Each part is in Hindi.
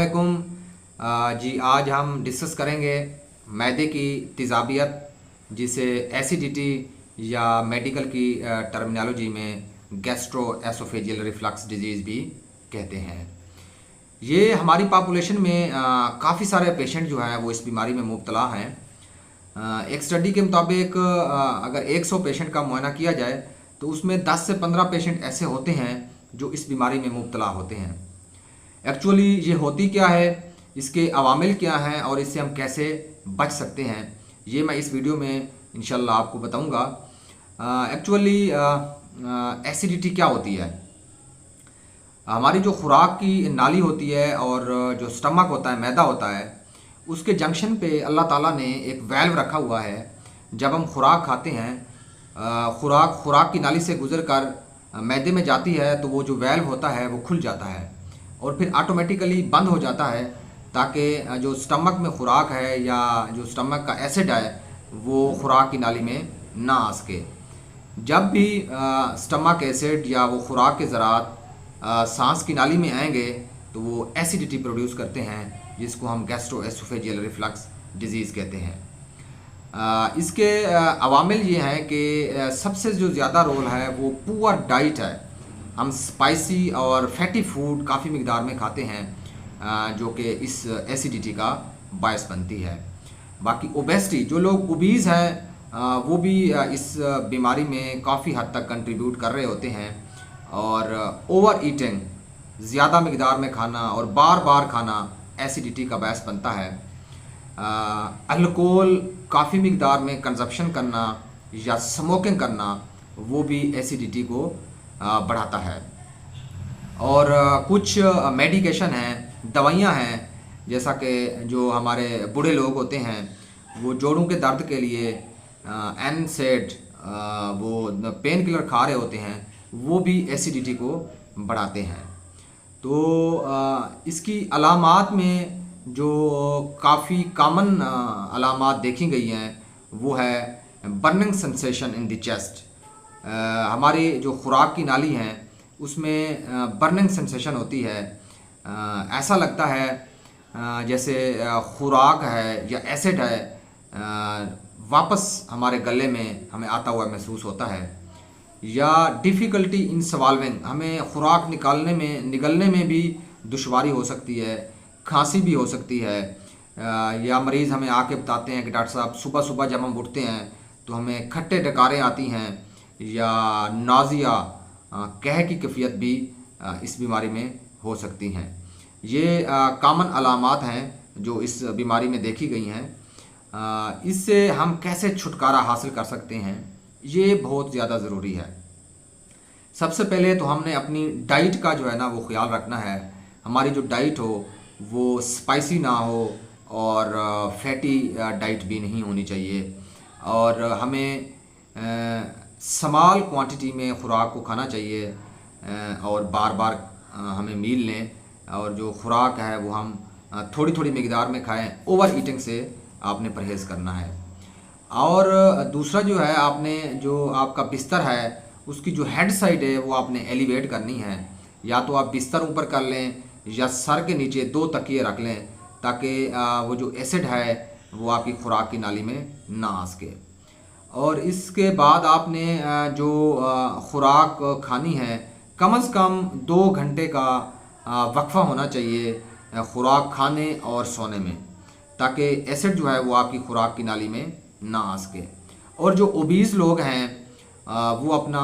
वालेकुम। जी आज हम डिस्कस करेंगे मैदे की तेज़ाबियत, जिसे एसिडिटी या मेडिकल की टर्मिनोलॉजी में गैस्ट्रो एसोफेजियल रिफ्लक्स डिजीज़ भी कहते हैं। ये हमारी पॉपुलेशन में काफ़ी सारे पेशेंट जो हैं वो इस बीमारी में मुब्तला हैं। एक स्टडी के मुताबिक अगर 100 पेशेंट का मुआयना किया जाए तो उसमें 10 से 15 पेशेंट ऐसे होते हैं जो इस बीमारी में मुब्तला होते हैं। एक्चुअली ये होती क्या है, इसके अवामिल क्या हैं और इससे हम कैसे बच सकते हैं, ये मैं इस वीडियो में इंशाल्लाह आपको बताऊंगा। एक्चुअली एसिडिटी क्या होती है? हमारी जो खुराक की नाली होती है और जो स्टमक होता है, मैदा होता है, उसके जंक्शन पे अल्लाह ताला ने एक वेल्व रखा हुआ है। जब हम खुराक खाते हैं, खुराक की नाली से गुजर कर मैदे में जाती है तो वो जो वेल्व होता है वो खुल जाता है और फिर ऑटोमेटिकली बंद हो जाता है, ताकि जो स्टमक में खुराक है या जो स्टमक का एसिड है वो खुराक की नाली में ना आ सके। जब भी स्टमक एसिड या वो खुराक के ज़रात सांस की नाली में आएंगे तो वो एसिडिटी प्रोड्यूस करते हैं, जिसको हम गैस्ट्रो एसोफेजियल रिफ्लक्स डिजीज़ कहते हैं। इसके अवामिल ये हैं कि सबसे जो ज़्यादा रोल है वो पुअर डाइट है। हम स्पाइसी और फैटी फूड काफ़ी मिकदार में खाते हैं, जो कि इस एसिडिटी का बायस बनती है। बाकी ओबेसिटी, जो लोग ओबीज़ हैं वो भी इस बीमारी में काफ़ी हद तक कंट्रीब्यूट कर रहे होते हैं। और ओवर ईटिंग, ज़्यादा मिकदार में खाना और बार बार खाना एसिडिटी का बायस बनता है। अल्कोहल काफ़ी मिकदार में कंजप्शन करना या स्मोकिंग करना वो भी एसिडिटी को बढ़ाता है। और कुछ मेडिकेशन हैं, दवाइयाँ हैं, जैसा कि जो हमारे बूढ़े लोग होते हैं वो जोड़ों के दर्द के लिए एनसेड वो पेन किलर खा रहे होते हैं, वो भी एसिडिटी को बढ़ाते हैं। तो इसकी अलामात में जो काफ़ी कॉमन अलामात देखी गई हैं वो है burning sensation in the chest. हमारी जो खुराक की नाली हैं उसमें बर्निंग सेंसेशन होती है। ऐसा लगता है जैसे खुराक है या एसिड है वापस हमारे गले में हमें आता हुआ महसूस होता है। या डिफ़िकल्टी इन स्वॉल्विंग, हमें खुराक निगलने में भी दुश्वारी हो सकती है, खांसी भी हो सकती है। या मरीज़ हमें आके बताते हैं कि डॉक्टर साहब सुबह सुबह जब हम उठते हैं तो हमें खट्टे डकारें आती हैं या नाज़िया, कह की कैफियत भी इस बीमारी में हो सकती हैं। ये कॉमन अलामात हैं जो इस बीमारी में देखी गई हैं। इससे हम कैसे छुटकारा हासिल कर सकते हैं, ये बहुत ज़्यादा ज़रूरी है। सबसे पहले तो हमने अपनी डाइट का जो है ना वो ख्याल रखना है। हमारी जो डाइट हो वो स्पाइसी ना हो और फैटी डाइट भी नहीं होनी चाहिए। और हमें स्मॉल क्वांटिटी में खुराक को खाना चाहिए और बार बार हमें मील लें, और जो खुराक है वो हम थोड़ी थोड़ी मिकदार में खाएं। ओवर ईटिंग से आपने परहेज़ करना है। और दूसरा जो है, आपने जो आपका बिस्तर है उसकी जो हेड साइड है वो आपने एलिवेट करनी है। या तो आप बिस्तर ऊपर कर लें या सर के नीचे 2 तकिए रख लें, ताकि वो जो एसिड है वो आपकी खुराक की नाली में ना आ सके। और इसके बाद आपने जो खुराक खानी है कम से कम 2 घंटे का वक्फा होना चाहिए खुराक खाने और सोने में, ताकि एसिड जो है वो आपकी खुराक की नाली में ना आ सके। और जो ओबीज़ लोग हैं वो अपना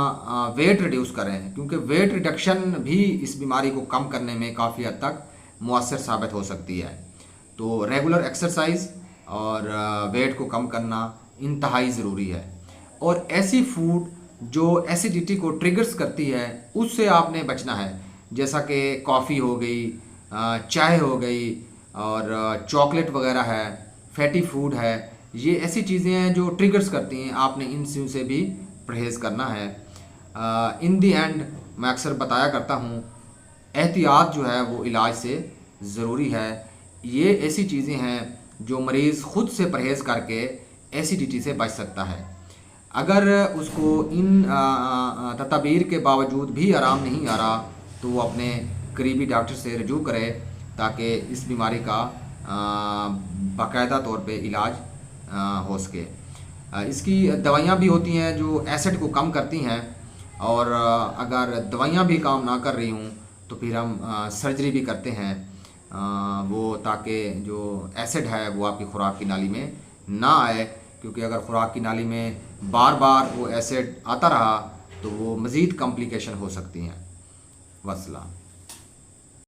वेट रिड्यूस करें, क्योंकि वेट रिडक्शन भी इस बीमारी को कम करने में काफ़ी हद तक मुअस्सर साबित हो सकती है। तो रेगुलर एक्सरसाइज और वेट को कम करना इंतहाई ज़रूरी है। और ऐसी फूड जो एसिडिटी को ट्रिगर्स करती है उससे आपने बचना है, जैसा कि कॉफ़ी हो गई, चाय हो गई और चॉकलेट वगैरह है, फैटी फूड है। ये ऐसी चीज़ें हैं जो ट्रिगर्स करती हैं, आपने इन से भी परहेज़ करना है। इन दी एंड मैं अक्सर बताया करता हूँ, एहतियात जो है वो इलाज से ज़रूरी है। ये ऐसी चीज़ें हैं जो मरीज़ ख़ुद से परहेज़ करके एसिडिटी से बच सकता है। अगर उसको इन तदाबीर के बावजूद भी आराम नहीं आ रहा तो वो अपने करीबी डॉक्टर से रजू करे, ताकि इस बीमारी का बाकायदा तौर पे इलाज हो सके। इसकी दवाइयाँ भी होती हैं जो एसिड को कम करती हैं, और अगर दवाइयाँ भी काम ना कर रही हूँ तो फिर हम सर्जरी भी करते हैं, वो ताकि जो एसिड है वो आपकी खुराक की नाली में ना आए, क्योंकि अगर खुराक की नाली में बार बार वो एसिड आता रहा तो वो मज़ीद कॉम्प्लिकेशन हो सकती हैं। वस्सलाम।